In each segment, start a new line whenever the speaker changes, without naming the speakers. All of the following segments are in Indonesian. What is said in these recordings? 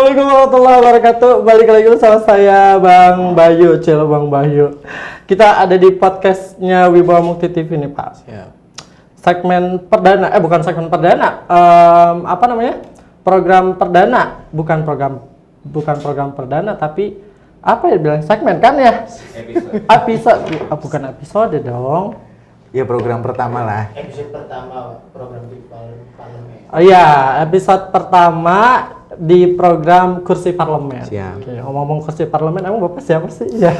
Assalamualaikum warahmatullahi wabarakatuh. Balik lagi bersama saya Bang Bayu, Bang Bayu. Kita ada di podcastnya Wibawa Mukti TV nih Pak.
Siap.
Segmen perdana, bukan segmen perdana, apa namanya? Program perdana, bukan program perdana, tapi apa ya bilang segmen kan ya? Episode, bukan episode dong.
Ya program pertama lah.
Episode pertama program di parlemen.
Oh iya, episode pertama di program Kursi Parlemen.
Siap.
Oke, ngomong kursi parlemen, emang Bapak siapa sih? Ya.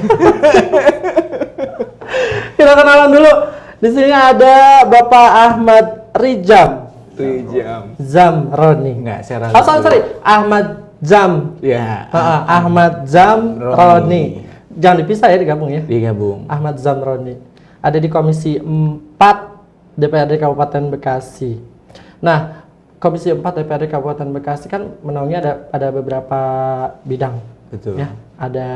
Kita kenalan dulu. Di sini ada Bapak Ahmad Rijam. Zamroni.
Enggak, saya
Sorry. Ahmad Jam.
Ya.
Ahmad Zamroni. Jangan dipisah ya, digabung ya.
Digabung.
Ahmad Zamroni. Ada di Komisi 4 DPRD Kabupaten Bekasi. Nah, Komisi 4 DPRD Kabupaten Bekasi kan menaungi ada beberapa bidang.
Betul.
Ya, ada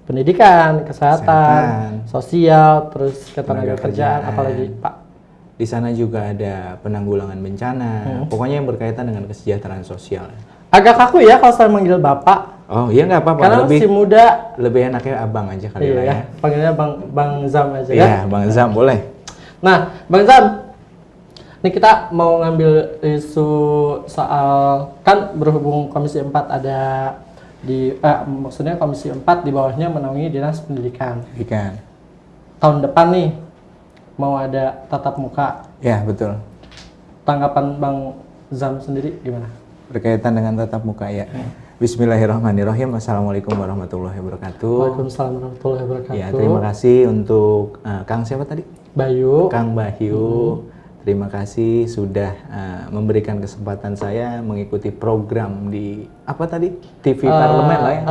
pendidikan, kesehatan, sosial, terus ketenagakerjaan, apalagi Pak.
Di sana juga ada penanggulangan bencana. Pokoknya yang berkaitan dengan kesejahteraan sosial.
Agak kaku ya kalau saya manggil Bapak.
Oh iya nggak apa-apa.
Karena
Lebih
masih muda.
Lebih enaknya abang aja kali lah ya.
Panggilnya Bang Zam aja ya.
Iya, Bang Zam boleh.
Nah, Bang Zam, ini kita mau ngambil isu soal, kan berhubung Komisi 4 ada di, maksudnya Komisi 4 di bawahnya menaungi Dinas Pendidikan.
Ikan.
Tahun depan nih, mau ada tatap muka.
Ya, betul.
Tanggapan Bang Zam sendiri gimana?
Berkaitan dengan tatap muka ya. Bismillahirrahmanirrahim. Assalamualaikum warahmatullahi wabarakatuh.
Waalaikumsalam warahmatullahi wabarakatuh.
Ya, terima kasih untuk Kang siapa tadi?
Bayu.
Kang Bayu. Terima kasih sudah memberikan kesempatan saya mengikuti program di apa tadi? TV Parlemen lah ya.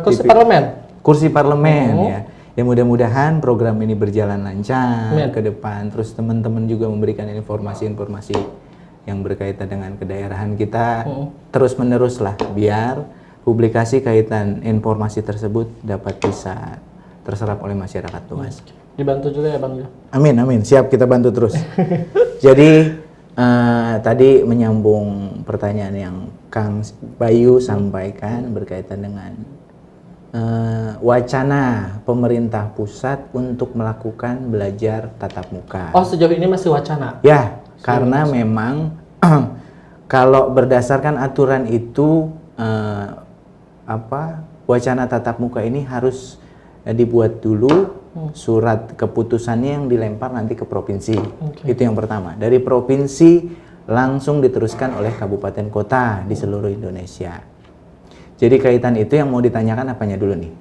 Kursi
TV
Parlemen.
Kursi Parlemen ya. Ya mudah-mudahan program ini berjalan lancar ke depan. Terus teman-teman juga memberikan informasi-informasi yang berkaitan dengan kedaerahan kita terus-menerus lah biar publikasi kaitan informasi tersebut dapat bisa terserap oleh masyarakat luas.
Dibantu juga ya Bang.
Amin, siap kita bantu terus. Jadi tadi menyambung pertanyaan yang Kang Bayu sampaikan berkaitan dengan wacana pemerintah pusat untuk melakukan belajar tatap muka.
Oh, sejauh ini masih wacana?
Ya, karena memang kalau berdasarkan aturan itu wacana tatap muka ini harus dibuat dulu surat keputusannya yang dilempar nanti ke provinsi. Itu yang pertama. Dari provinsi langsung diteruskan oleh kabupaten kota di seluruh Indonesia. Jadi kaitan itu yang mau ditanyakan apanya dulu nih?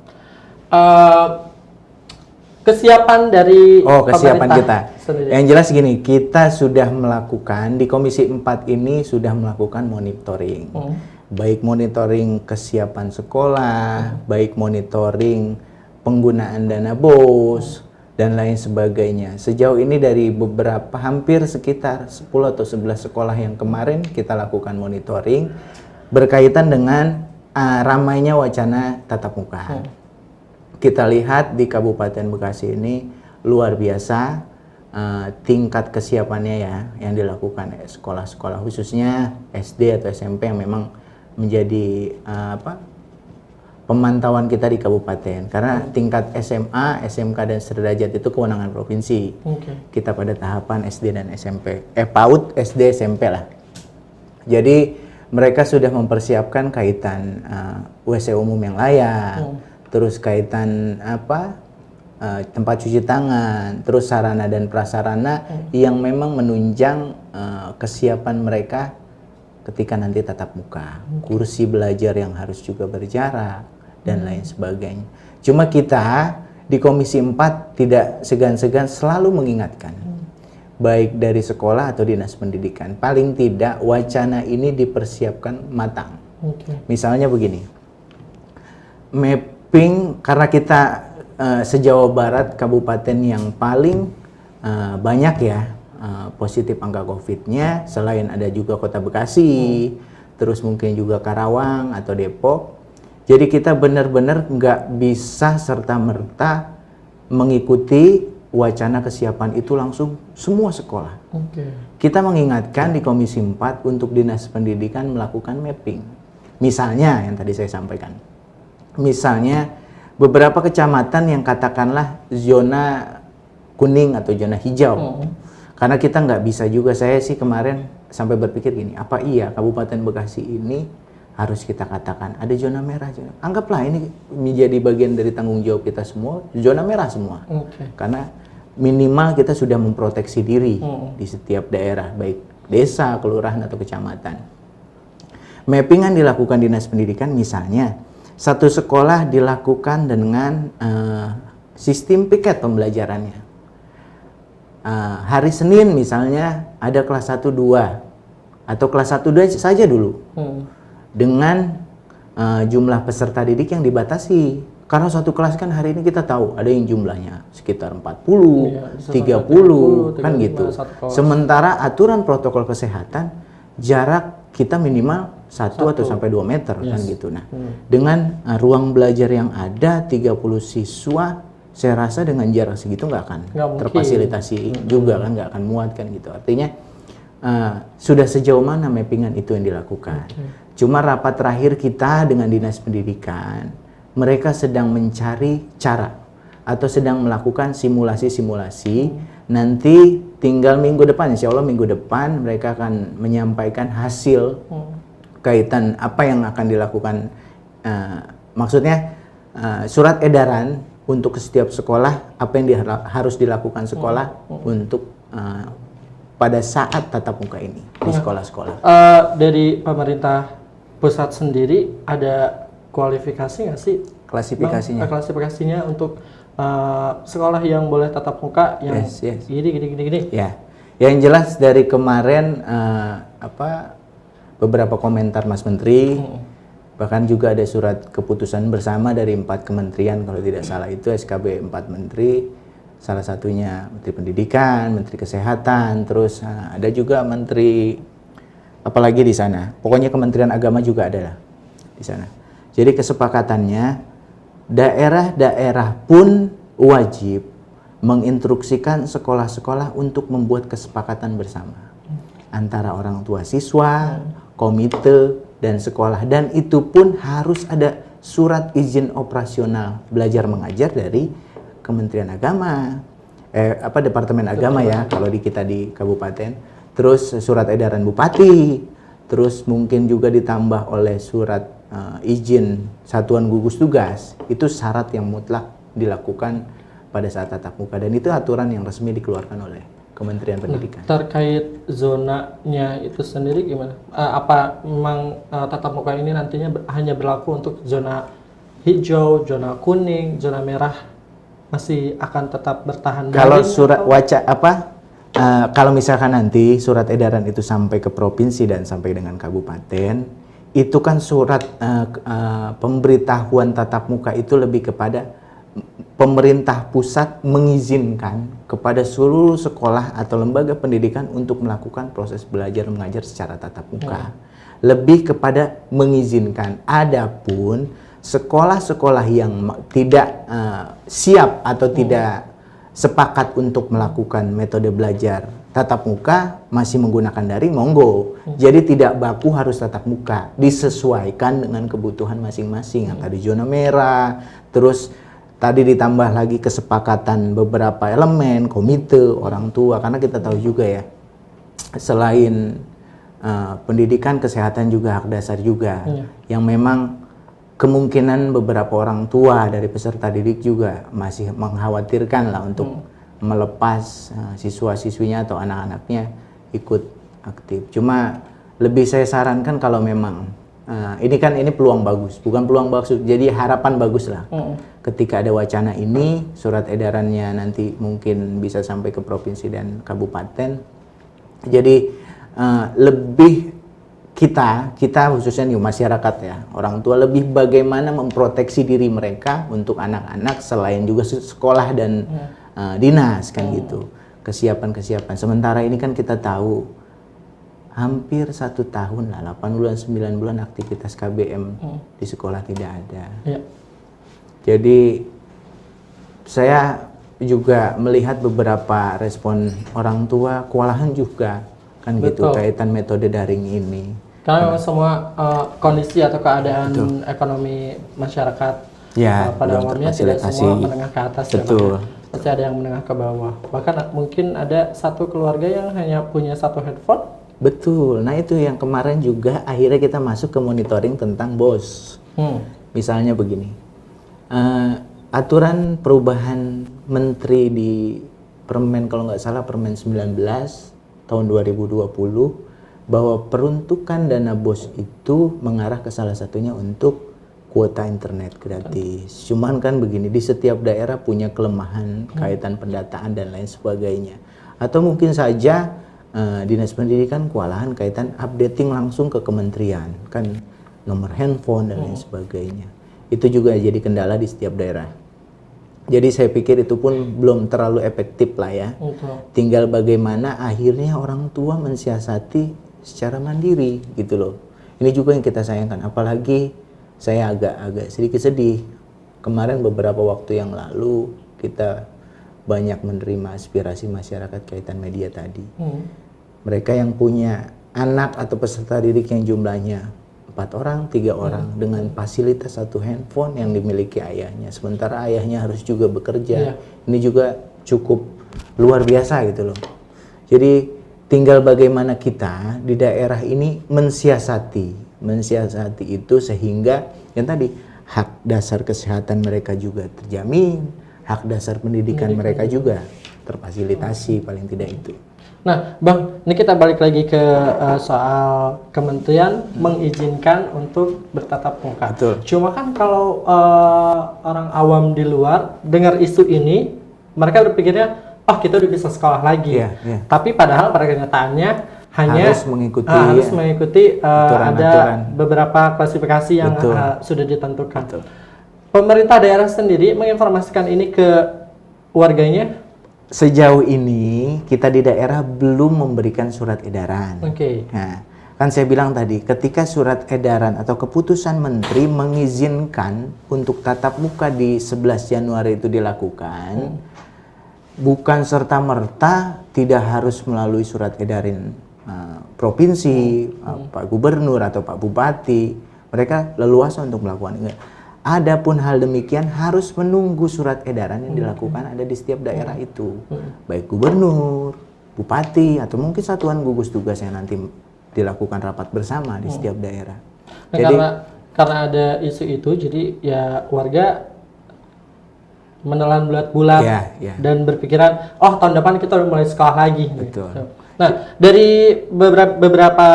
Kesiapan dari
kesiapan kita.
Sendiri.
Yang jelas gini, kita sudah melakukan di Komisi 4 ini sudah melakukan monitoring. Baik monitoring kesiapan sekolah, baik monitoring penggunaan dana BOS dan lain sebagainya. Sejauh ini dari beberapa hampir sekitar 10 atau 11 sekolah yang kemarin kita lakukan monitoring berkaitan dengan ramainya wacana tatap muka. Kita lihat di Kabupaten Bekasi ini luar biasa tingkat kesiapannya ya yang dilakukan sekolah-sekolah khususnya SD atau SMP yang memang menjadi pemantauan kita di kabupaten karena tingkat SMA, SMK dan sederajat itu kewenangan provinsi. Kita pada tahapan SD dan SMP, PAUD, SD, SMP lah. Jadi mereka sudah mempersiapkan kaitan WC umum yang layak. Terus kaitan tempat cuci tangan, terus sarana dan prasarana yang memang menunjang kesiapan mereka ketika nanti tatap muka, kursi belajar yang harus juga berjarak dan lain sebagainya. Cuma kita di Komisi 4 tidak segan-segan selalu mengingatkan, baik dari sekolah atau dinas pendidikan, paling tidak wacana ini dipersiapkan matang. Misalnya begini, karena kita se-Jawa Barat kabupaten yang paling banyak ya positif angka COVID-nya, selain ada juga Kota Bekasi, terus mungkin juga Karawang atau Depok. Jadi kita benar-benar nggak bisa serta-merta mengikuti wacana kesiapan itu langsung semua sekolah. Kita mengingatkan di Komisi 4 untuk Dinas Pendidikan melakukan mapping. Misalnya yang tadi saya sampaikan, misalnya beberapa kecamatan yang katakanlah zona kuning atau zona hijau. Karena kita nggak bisa juga, saya sih kemarin sampai berpikir gini, apa iya Kabupaten Bekasi ini harus kita katakan ada zona merah? Anggaplah ini menjadi bagian dari tanggung jawab kita semua, zona merah semua. Karena minimal kita sudah memproteksi diri di setiap daerah, baik desa, kelurahan, atau kecamatan. Mappingan dilakukan Dinas Pendidikan, misalnya satu sekolah dilakukan dengan sistem piket pembelajarannya. Hari Senin misalnya ada kelas 1-2 atau kelas 1-2 saja dulu dengan jumlah peserta didik yang dibatasi, karena suatu kelas kan hari ini kita tahu ada yang jumlahnya sekitar 40, 30 kan gitu. Sementara aturan protokol kesehatan jarak kita minimal 1 atau sampai 2 meter kan gitu. Nah, dengan ruang belajar yang ada 30 siswa, saya rasa dengan jarak segitu nggak akan terfasilitasi juga kan, nggak akan muat kan gitu. Artinya sudah sejauh mana mappingan itu yang dilakukan. Cuma rapat terakhir kita dengan Dinas Pendidikan, mereka sedang mencari cara atau sedang melakukan simulasi-simulasi. Nanti tinggal minggu depan, insya Allah minggu depan mereka akan menyampaikan hasil kaitan apa yang akan dilakukan. Maksudnya surat edaran untuk setiap sekolah, apa yang harus dilakukan sekolah untuk pada saat tatap muka ini di sekolah-sekolah.
Dari pemerintah pusat sendiri ada kualifikasi nggak sih?
Klasifikasinya?
Klasifikasinya untuk sekolah yang boleh tatap muka yang gini.
Ya, yang jelas dari kemarin beberapa komentar Mas Menteri. Bahkan juga ada surat keputusan bersama dari 4 kementerian, kalau tidak salah itu SKB 4 menteri, salah satunya Menteri Pendidikan, Menteri Kesehatan, terus ada juga Menteri apalagi di sana. Pokoknya Kementerian Agama juga ada di sana. Jadi kesepakatannya daerah-daerah pun wajib menginstruksikan sekolah-sekolah untuk membuat kesepakatan bersama antara orang tua siswa, komite, dan sekolah, dan itu pun harus ada surat izin operasional belajar mengajar dari Kementerian Agama, Departemen Agama ya kalau di kita di kabupaten, terus surat edaran bupati, terus mungkin juga ditambah oleh surat izin satuan gugus tugas. Itu syarat yang mutlak dilakukan pada saat tatap muka, dan itu aturan yang resmi dikeluarkan oleh Kementerian Pendidikan.
Terkait zonanya itu sendiri gimana? Apa memang tatap muka ini nantinya hanya berlaku untuk zona hijau, zona kuning, zona merah masih akan tetap bertahan?
Kalau surat kalau misalkan nanti surat edaran itu sampai ke provinsi dan sampai dengan kabupaten, itu kan surat pemberitahuan tatap muka itu lebih kepada pemerintah pusat mengizinkan kepada seluruh sekolah atau lembaga pendidikan untuk melakukan proses belajar mengajar secara tatap muka. Lebih kepada mengizinkan. Adapun sekolah-sekolah yang tidak siap atau tidak sepakat untuk melakukan metode belajar tatap muka, masih menggunakan daring, monggo. Jadi tidak baku harus tatap muka, disesuaikan dengan kebutuhan masing-masing. Yang tadi zona merah, terus tadi ditambah lagi kesepakatan beberapa elemen, komite, orang tua, karena kita tahu juga ya, selain pendidikan, kesehatan juga hak dasar juga, yang memang kemungkinan beberapa orang tua dari peserta didik juga masih mengkhawatirkan lah untuk melepas siswa-siswinya atau anak-anaknya ikut aktif. Cuma lebih saya sarankan kalau memang ini peluang bagus, bukan peluang bagus, jadi harapan bagus lah. Ketika ada wacana ini, surat edarannya nanti mungkin bisa sampai ke provinsi dan kabupaten. Jadi lebih kita khususnya nih masyarakat ya, orang tua lebih bagaimana memproteksi diri mereka untuk anak-anak selain juga sekolah dan dinas kan gitu. Kesiapan. Sementara ini kan kita tahu hampir 1 tahun lah, 8 bulan, 9 bulan aktivitas KBM di sekolah tidak ada. Jadi saya juga melihat beberapa respon orang tua kewalahan juga kan gitu kaitan metode daring ini.
Karena memang semua kondisi atau keadaan ekonomi masyarakat pada awalnya tidak semua menengah ke atas.
Betul.
Pasti ada yang menengah ke bawah. Bahkan mungkin ada satu keluarga yang hanya punya satu handphone.
Betul. Nah itu yang kemarin juga akhirnya kita masuk ke monitoring tentang BOS. Misalnya begini, aturan perubahan menteri di Permen kalau nggak salah Permen 19 tahun 2020 bahwa peruntukan dana BOS itu mengarah ke salah satunya untuk kuota internet gratis. Cuman kan begini, di setiap daerah punya kelemahan kaitan pendataan dan lain sebagainya. Atau mungkin saja Dinas Pendidikan kewalahan kaitan updating langsung ke kementerian, kan nomor handphone dan lain sebagainya. Itu juga jadi kendala di setiap daerah. Jadi saya pikir itu pun belum terlalu efektif lah ya. Tinggal bagaimana akhirnya orang tua mensiasati secara mandiri gitu loh. Ini juga yang kita sayangkan, apalagi saya agak sedikit sedih. Kemarin beberapa waktu yang lalu kita banyak menerima aspirasi masyarakat kaitan media tadi. Mereka yang punya anak atau peserta didik yang jumlahnya 4 orang, 3 orang dengan fasilitas satu handphone yang dimiliki ayahnya. Sementara ayahnya harus juga bekerja. Ini juga cukup luar biasa gitu loh. Jadi tinggal bagaimana kita di daerah ini mensiasati itu sehingga yang tadi hak dasar kesehatan mereka juga terjamin, hak dasar pendidikan mereka juga terfasilitasi paling tidak itu.
Nah, Bang, ini kita balik lagi ke soal kementerian mengizinkan untuk bertatap muka.
Betul.
Cuma kan kalau orang awam di luar dengar isu ini, mereka berpikirnya, oh kita udah bisa sekolah lagi. Tapi padahal pada kenyataannya hanya harus mengikuti ada beberapa klasifikasi yang sudah ditentukan. Pemerintah daerah sendiri menginformasikan ini ke warganya.
Sejauh ini kita di daerah belum memberikan surat edaran. Nah, kan saya bilang tadi, ketika surat edaran atau keputusan menteri mengizinkan untuk tatap muka di 11 Januari itu dilakukan, bukan serta-merta tidak harus melalui surat edaran provinsi, Pak Gubernur atau Pak Bupati. Mereka leluasa untuk melakukan itu. Adapun hal demikian harus menunggu surat edaran yang dilakukan ada di setiap daerah itu. Baik gubernur, bupati, atau mungkin satuan gugus tugas yang nanti dilakukan rapat bersama di setiap daerah.
Nah, jadi karena ada isu itu, jadi ya warga menelan bulat-bulat dan berpikiran, oh tahun depan kita udah mulai sekolah lagi.
Betul.
Nah, dari beberapa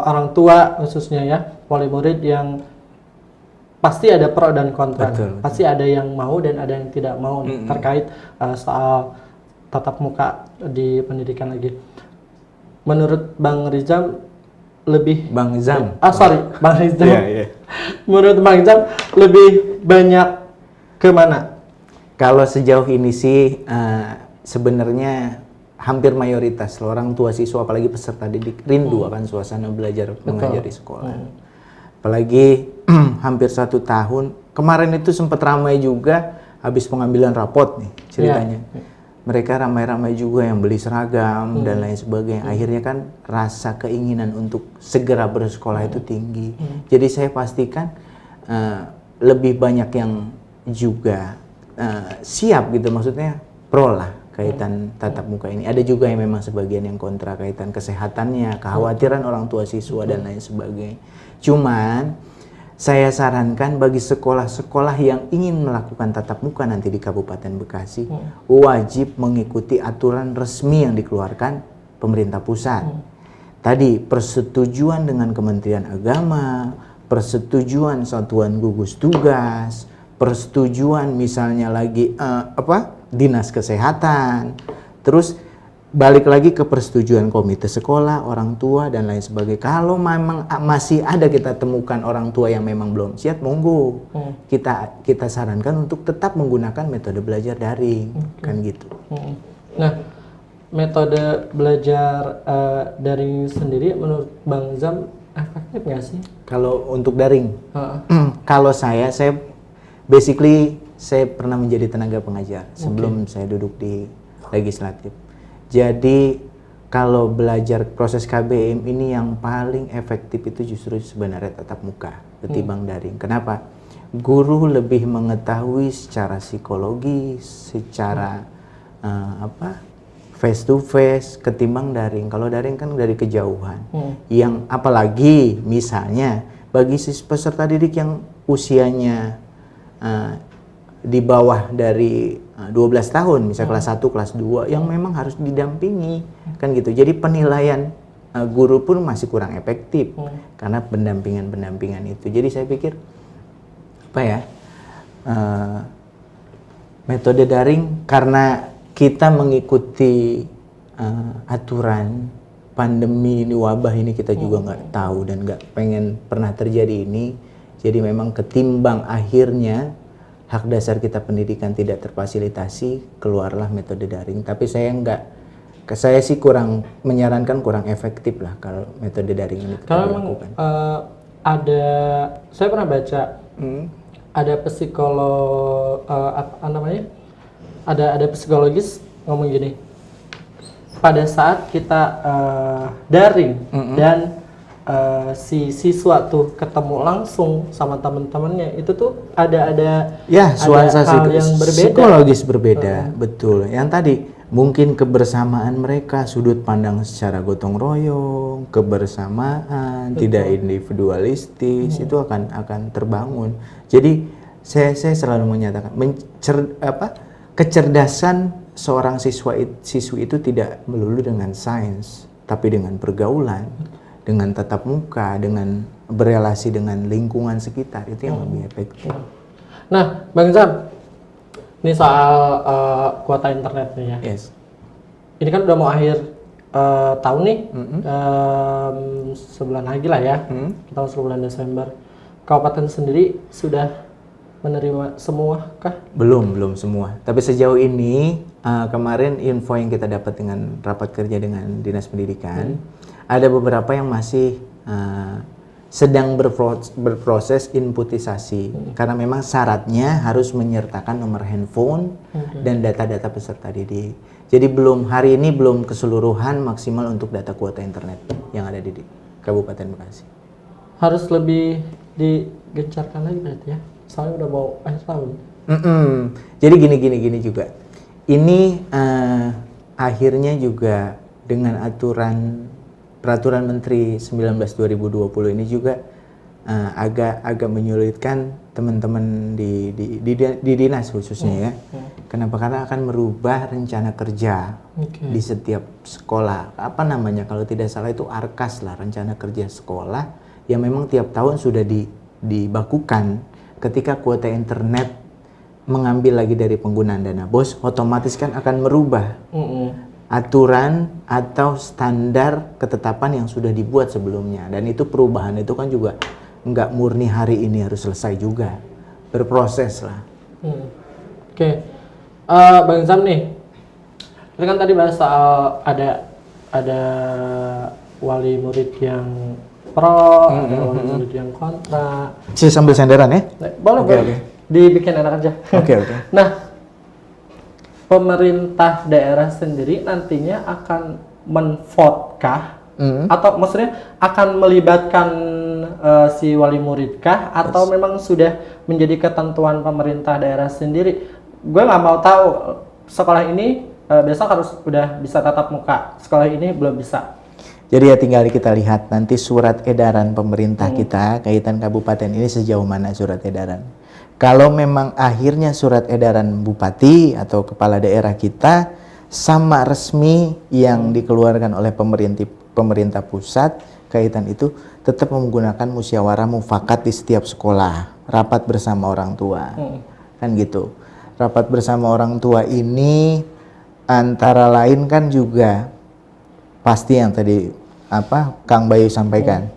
orang tua khususnya ya, wali murid yang pasti ada pro dan kontra. Pasti ada yang mau dan ada yang tidak mau terkait soal tatap muka di pendidikan lagi. Menurut Bang Rizam lebih
Bang Zam.
Bang Rizam. Menurut Bang Rizam lebih banyak ke mana?
Kalau sejauh ini sih sebenarnya hampir mayoritas orang tua siswa apalagi peserta didik rindu akan suasana belajar mengajar di sekolah. Apalagi hampir 1 tahun kemarin itu sempat ramai juga habis pengambilan rapot nih ceritanya. Mereka ramai-ramai juga yang beli seragam dan lain sebagainya. Akhirnya kan rasa keinginan untuk segera bersekolah itu tinggi. Jadi saya pastikan lebih banyak yang juga siap gitu, maksudnya pro lah kaitan tatap muka ini. Ada juga yang memang sebagian yang kontra kaitan kesehatannya, kekhawatiran orang tua siswa dan lain sebagainya. Cuman saya sarankan bagi sekolah-sekolah yang ingin melakukan tatap muka nanti di Kabupaten Bekasi wajib mengikuti aturan resmi yang dikeluarkan pemerintah pusat. Tadi persetujuan dengan Kementerian Agama, persetujuan satuan gugus tugas, persetujuan misalnya lagi Dinas Kesehatan, terus balik lagi ke persetujuan komite sekolah, orang tua dan lain sebagainya. Kalau memang masih ada kita temukan orang tua yang memang belum siap, monggo kita sarankan untuk tetap menggunakan metode belajar daring, kan gitu.
Nah, metode belajar daring sendiri menurut Bang Zam efektif nggak sih?
Kalau untuk daring, kalau saya basically saya pernah menjadi tenaga pengajar sebelum saya duduk di legislatif. Jadi kalau belajar proses KBM ini yang paling efektif itu justru sebenarnya tatap muka ketimbang daring. Kenapa? Guru lebih mengetahui secara psikologis, secara face to face ketimbang daring. Kalau daring kan dari kejauhan. Yang apalagi misalnya bagi peserta didik yang usianya di bawah dari 12 tahun, misalnya kelas 1, kelas 2 yang memang harus didampingi kan gitu. Jadi penilaian guru pun masih kurang efektif karena pendampingan itu. Jadi saya pikir metode daring karena kita mengikuti aturan pandemi ini, wabah ini kita juga nggak tahu dan nggak pengen pernah terjadi ini. Jadi memang ketimbang akhirnya hak dasar kita pendidikan tidak terfasilitasi, keluarlah metode daring. Tapi saya sih kurang menyarankan, kurang efektif lah kalau metode daring ini kita lakukan.
Saya pernah baca ada psikolog ada psikologis ngomong gini, pada saat kita daring dan si siswa tuh ketemu langsung sama teman-temannya, itu tuh ada
nuansa
hal yang berbeda,
psikologis berbeda. Betul, yang tadi mungkin kebersamaan mereka, sudut pandang secara gotong royong, kebersamaan, tidak individualistis, itu akan terbangun. Jadi saya selalu menyatakan kecerdasan seorang siswi itu tidak melulu dengan sains, tapi dengan pergaulan, dengan tatap muka, dengan berelasi dengan lingkungan sekitar, itu yang lebih efektif.
Nah, Bang Zam, ini soal kuota internet nih ya.
Yes.
Ini kan udah mau akhir tahun nih, sebulan lagi lah ya. Kita masuk bulan Desember. Kabupaten sendiri sudah menerima semua kah? Belum
semua. Tapi sejauh ini kemarin info yang kita dapat dengan rapat kerja dengan Dinas Pendidikan, ada beberapa yang masih sedang berproses inputisasi karena memang syaratnya harus menyertakan nomor handphone dan data-data peserta didik. Jadi hari ini belum keseluruhan maksimal untuk data kuota internet yang ada di Kabupaten Bekasi.
Harus lebih digencarkan lagi berarti ya? Soalnya udah mau akhir tahun.
Jadi gini juga. Ini akhirnya juga dengan Peraturan Menteri 19/2020 ini juga agak menyulitkan teman-teman di dinas khususnya ya. Kenapa? Karena akan merubah rencana kerja di setiap sekolah. Apa namanya? Kalau tidak salah itu ARKAS lah, rencana kerja sekolah yang memang tiap tahun sudah dibakukan. Ketika kuota internet mengambil lagi dari penggunaan dana BOS, otomatis kan akan merubah aturan atau standar ketetapan yang sudah dibuat sebelumnya. Dan itu perubahan itu kan juga nggak murni hari ini harus selesai juga, berproses lah.
Oke. Bang Zam nih, kita kan tadi bahas soal ada wali murid yang pro, ada wali murid yang kontra.
Sambil senderan ya?
Boleh. Okay. Dibikin enak aja.
Oke.
Nah, pemerintah daerah sendiri nantinya akan menvote-kah? Atau maksudnya akan melibatkan si wali murid-kah? Atau memang sudah menjadi ketentuan pemerintah daerah sendiri? Gue nggak mau tahu sekolah ini besok harus udah bisa tatap muka, sekolah ini belum bisa.
Jadi ya tinggal kita lihat nanti surat edaran pemerintah kita kaitan kabupaten ini sejauh mana surat edaran. Kalau memang akhirnya surat edaran bupati atau kepala daerah kita sama resmi yang dikeluarkan oleh pemerintah pusat kaitan itu, tetap menggunakan musyawarah mufakat di setiap sekolah, rapat bersama orang tua. Kan gitu. Rapat bersama orang tua ini antara lain kan juga pasti yang tadi Kang Bayu sampaikan.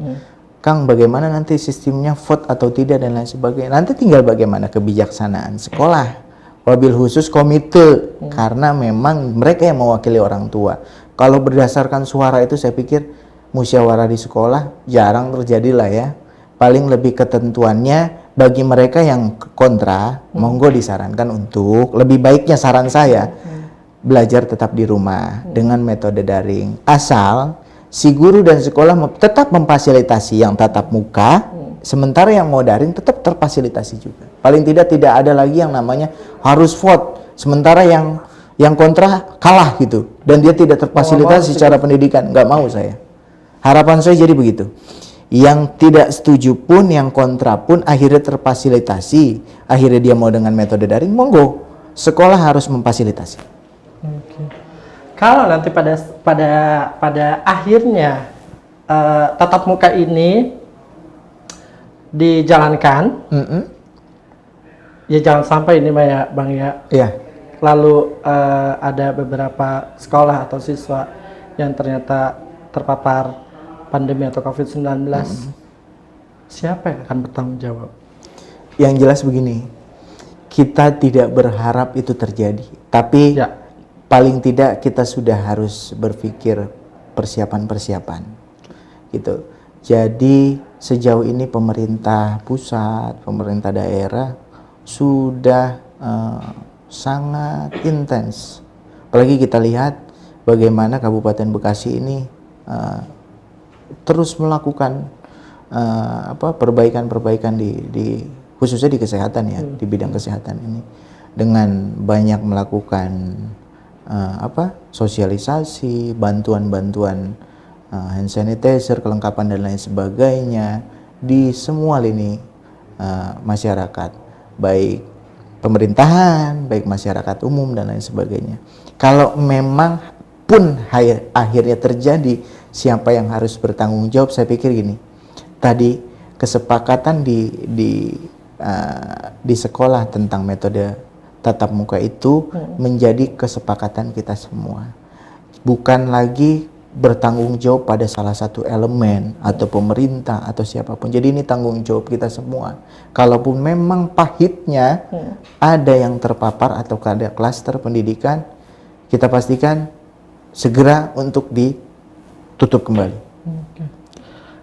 Kang, bagaimana nanti sistemnya vote atau tidak dan lain sebagainya. Nanti tinggal bagaimana kebijaksanaan sekolah. Wabil khusus komite, karena memang mereka yang mewakili orang tua. Kalau berdasarkan suara itu saya pikir musyawarah di sekolah jarang terjadi lah ya. Paling lebih ketentuannya bagi mereka yang kontra, monggo disarankan untuk lebih baiknya saran saya. belajar tetap di rumah dengan metode daring. Asal si guru dan sekolah tetap memfasilitasi yang tatap muka, sementara yang mau daring tetap terfasilitasi juga. Paling tidak ada lagi yang namanya harus vote, sementara yang kontra kalah gitu, dan dia tidak terfasilitasi secara pendidikan. Nggak mau saya. Harapan saya jadi begitu. Yang tidak setuju pun, yang kontra pun akhirnya terfasilitasi. Akhirnya dia mau dengan metode daring, monggo. Sekolah harus memfasilitasi.
Oke. Kalau nanti pada akhirnya tatap muka ini dijalankan, ya jangan sampai ini ya Bang ya.
Iya.
Lalu ada beberapa sekolah atau siswa yang ternyata terpapar pandemi atau COVID-19. Siapa yang akan bertanggung jawab?
Yang jelas begini, kita tidak berharap itu terjadi, tapi
Ya.
paling tidak kita sudah harus berpikir persiapan-persiapan gitu. Jadi sejauh ini pemerintah pusat, pemerintah daerah sudah sangat intens. Apalagi kita lihat bagaimana Kabupaten Bekasi ini terus melakukan perbaikan-perbaikan di khususnya di kesehatan ya, di bidang kesehatan ini, dengan banyak melakukan sosialisasi, bantuan-bantuan hand sanitizer, kelengkapan dan lain sebagainya di semua lini masyarakat, baik pemerintahan, baik masyarakat umum dan lain sebagainya. Kalau memang pun akhirnya terjadi, siapa yang harus bertanggung jawab? Saya pikir gini, tadi kesepakatan di sekolah tentang metode tatap muka itu menjadi kesepakatan kita semua, bukan lagi bertanggung jawab pada salah satu elemen atau pemerintah atau siapapun. Jadi ini tanggung jawab kita semua. Kalaupun memang pahitnya ada yang terpapar atau ada klaster pendidikan, kita pastikan segera untuk ditutup kembali.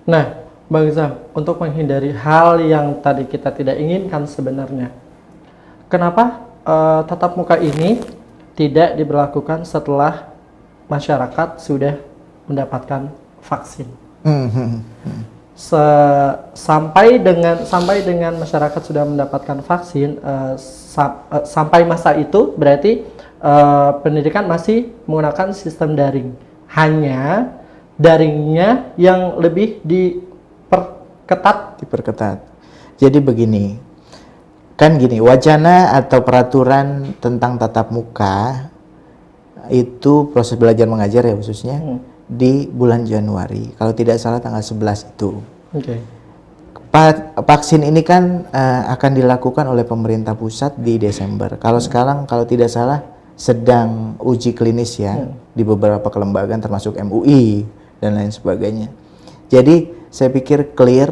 Nah, Bang Zam, untuk menghindari hal yang tadi kita tidak inginkan sebenarnya, kenapa tatap muka ini tidak diberlakukan setelah masyarakat sudah mendapatkan vaksin? Sampai dengan masyarakat sudah mendapatkan vaksin, sampai masa itu berarti pendidikan masih menggunakan sistem daring. Hanya daringnya yang lebih diperketat.
Jadi begini, kan gini, wacana atau peraturan tentang tatap muka itu proses belajar mengajar ya khususnya di bulan Januari, kalau tidak salah tanggal 11 itu. Vaksin ini kan akan dilakukan oleh pemerintah pusat di Desember. Kalau sekarang kalau tidak salah sedang uji klinis ya di beberapa kelembagaan termasuk MUI dan lain sebagainya. Jadi saya pikir clear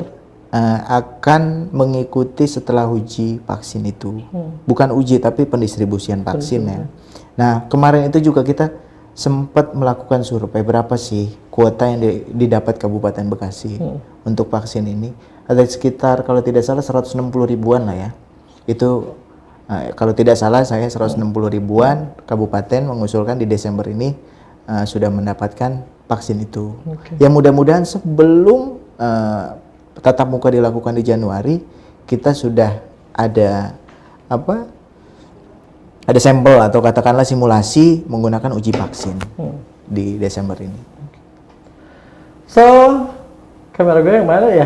akan mengikuti setelah uji vaksin itu. Bukan uji tapi pendistribusian vaksin ya. Nah, kemarin itu juga kita sempat melakukan survei berapa sih kuota yang didapat Kabupaten Bekasi untuk vaksin ini. Ada sekitar kalau tidak salah 160 ribuan lah ya. Itu kalau tidak salah saya 160 ribuan kabupaten mengusulkan di Desember ini sudah mendapatkan vaksin itu. Ya mudah-mudahan sebelum tatap muka dilakukan di Januari, kita sudah ada ada sampel atau katakanlah simulasi menggunakan uji vaksin di Desember ini.
So, kamera gue yang mana ya?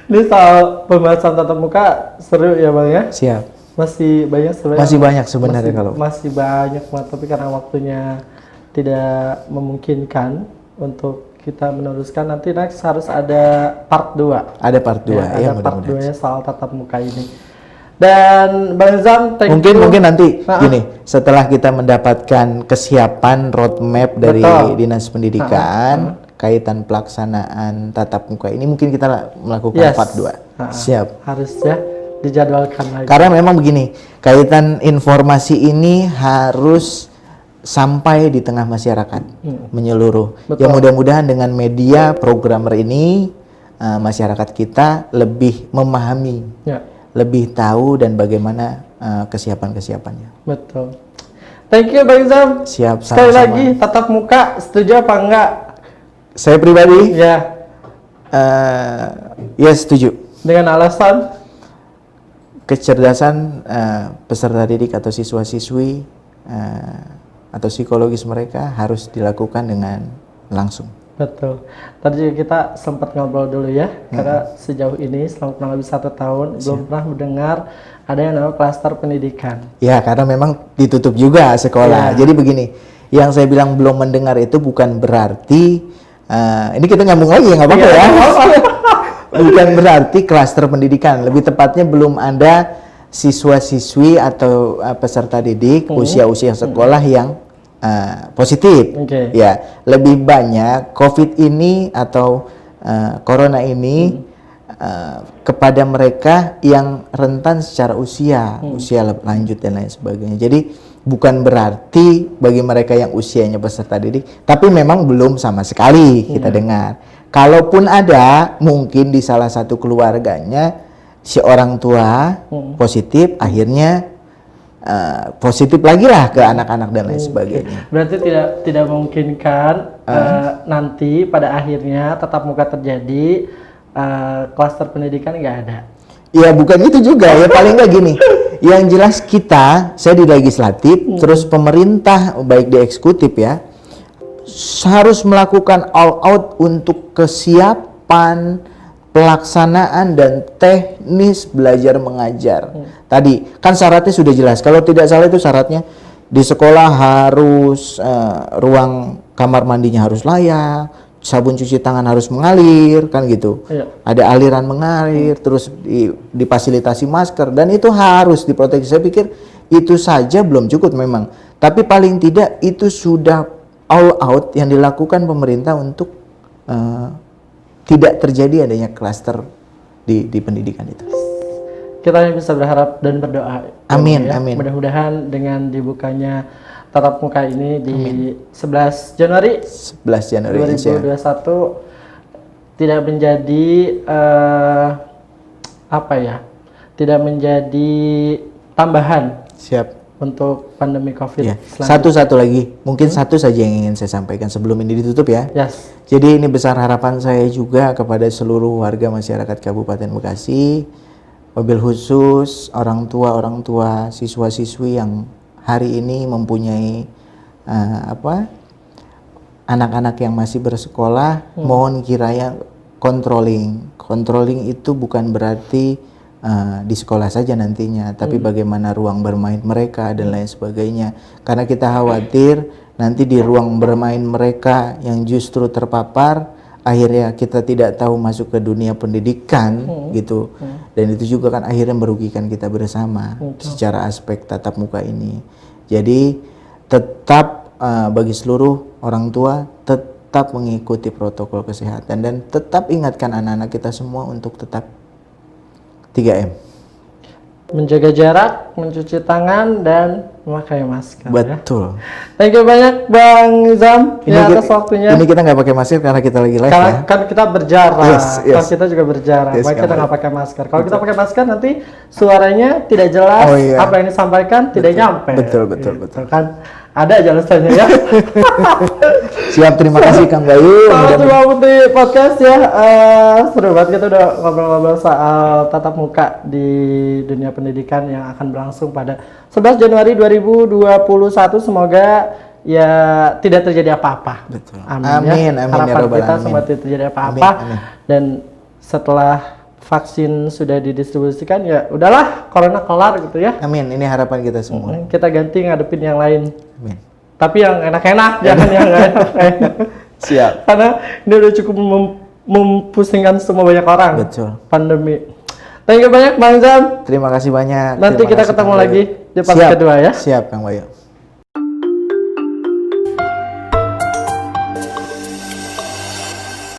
Ini soal pembahasan tatap muka seru ya Bang ya?
Siap.
Masih banyak sebenarnya.
Masih banyak sebenarnya
masih banyak banget, tapi karena waktunya tidak memungkinkan untuk kita meneruskan, nanti next harus ada part 2.
Ada part 2 ya,
ada part 2-nya soal tatap muka ini. Dan Bang Zam,
mungkin nanti gini, setelah kita mendapatkan kesiapan roadmap dari Dinas Pendidikan kaitan pelaksanaan tatap muka ini, mungkin kita melakukan part 2. Siap.
Harus ya dijadwalkan lagi.
Karena memang begini, kaitan informasi ini harus sampai di tengah masyarakat, menyeluruh. Ya mudah-mudahan dengan media programmer ini masyarakat kita lebih memahami lebih tahu dan bagaimana kesiapan-kesiapannya.
Betul. Thank you Bang Izam.
Siap,
Sekali
sama-sama.
lagi tatap muka setuju apa enggak?
Saya pribadi
Ya,
ya setuju.
dengan alasan
Kecerdasan peserta didik atau siswa-siswi atau psikologis mereka harus dilakukan dengan langsung.
betul. Tadi juga kita sempat ngobrol dulu ya, karena sejauh ini selama kurang lebih 1 tahun belum pernah mendengar ada yang namanya klaster pendidikan.
Ya, karena memang ditutup juga sekolah.
Ya.
Jadi begini, yang saya bilang belum mendengar itu bukan berarti ini kita nyambung lagi ya, nggak apa-apa ya. Bukan berarti klaster pendidikan. Lebih tepatnya belum ada siswa-siswi atau peserta didik usia-usia sekolah yang positif.
Oke.
Ya, lebih banyak COVID ini atau corona ini kepada mereka yang rentan secara usia lanjut dan lain sebagainya. Jadi bukan berarti bagi mereka yang usianya peserta didik, tapi memang belum sama sekali kita dengar. Kalaupun ada, mungkin di salah satu keluarganya si orang tua positif, akhirnya positif lagi lah ke anak-anak dan lain sebagainya.
Berarti tidak memungkinkan nanti pada akhirnya tatap muka terjadi, klaster pendidikan nggak ada.
Ya bukan itu juga ya, paling nggak gini. Yang jelas saya di legislatif, terus pemerintah baik di eksekutif ya, harus melakukan all out untuk kesiapan pelaksanaan dan teknis belajar mengajar. Tadi kan syaratnya sudah jelas. Kalau tidak salah itu syaratnya di sekolah harus ruang kamar mandinya harus layak, sabun cuci tangan harus mengalir, kan gitu.
Iya.
Ada aliran mengalir, terus difasilitasi masker, dan itu harus diproteksi. Saya pikir itu saja belum cukup memang. Tapi paling tidak itu sudah all out yang dilakukan pemerintah untuk tidak terjadi adanya klaster di pendidikan itu.
Kita hanya bisa berharap dan berdoa.
Amin,
ya.
amin.
Mudah-mudahan dengan dibukanya tatap muka ini di 11 Januari
11 Januari
2021 tidak menjadi tidak menjadi tambahan
Siap.
untuk pandemi COVID.
Ya.
selanjutnya.
Satu lagi, mungkin satu saja yang ingin saya sampaikan sebelum ini ditutup ya.
Yes.
Jadi ini besar harapan saya juga kepada seluruh warga masyarakat Kabupaten Bekasi, wabil khusus orang tua, siswa-siswi yang hari ini mempunyai anak-anak yang masih bersekolah, mohon kiranya controlling. Controlling itu bukan berarti di sekolah saja nantinya, tapi bagaimana ruang bermain mereka dan lain sebagainya. Karena kita khawatir nanti di ruang bermain mereka yang justru terpapar, akhirnya kita tidak tahu masuk ke dunia pendidikan gitu. Dan itu juga kan akhirnya merugikan kita bersama secara aspek tatap muka ini. Jadi tetap bagi seluruh orang tua tetap mengikuti protokol kesehatan dan tetap ingatkan anak-anak kita semua untuk tetap 3M.
Menjaga jarak, mencuci tangan, dan memakai masker.
Betul.
Ya. Thank you banyak Bang Izam atas waktunya.
Ini kita nggak pakai masker karena kita lagi live
Karena
ya.
kan kita berjarak,
Yes.
kan kita juga berjarak.
Yes,
Makanya kita
kan.
nggak pakai masker. Kalau kita pakai masker nanti suaranya tidak jelas,
Oh, iya.
apa yang disampaikan tidak nyampe.
Betul.
Kan ada aja alasannya ya.
Siap, terima kasih Kang Bayu.
Selamat Cuma Putih Podcast ya. Seru banget kita udah ngobrol-ngobrol soal tatap muka di dunia pendidikan yang akan berlangsung pada 11 Januari 2021. Semoga ya tidak terjadi apa-apa.
Betul.
Amin, ya.
Amin,
Harapan
ya Rabbal
kita
alamin.
semua tidak terjadi apa-apa.
Amin.
Dan setelah vaksin sudah didistribusikan ya udahlah, corona kelar gitu ya.
Amin, ini harapan kita semua.
Kita ganti ngadepin yang lain.
Amin.
Tapi yang enak-enak, jangan yang nggak enak.
Siap.
Karena ini udah cukup mempusingkan semua banyak orang.
Betul.
Pandemi. Thank you banyak Bang Zam.
Terima kasih banyak.
Nanti
Terima
kita
kasih,
ketemu
Kang Bayu.
lagi di part
Siap.
kedua ya.
Siap Kang Bayu.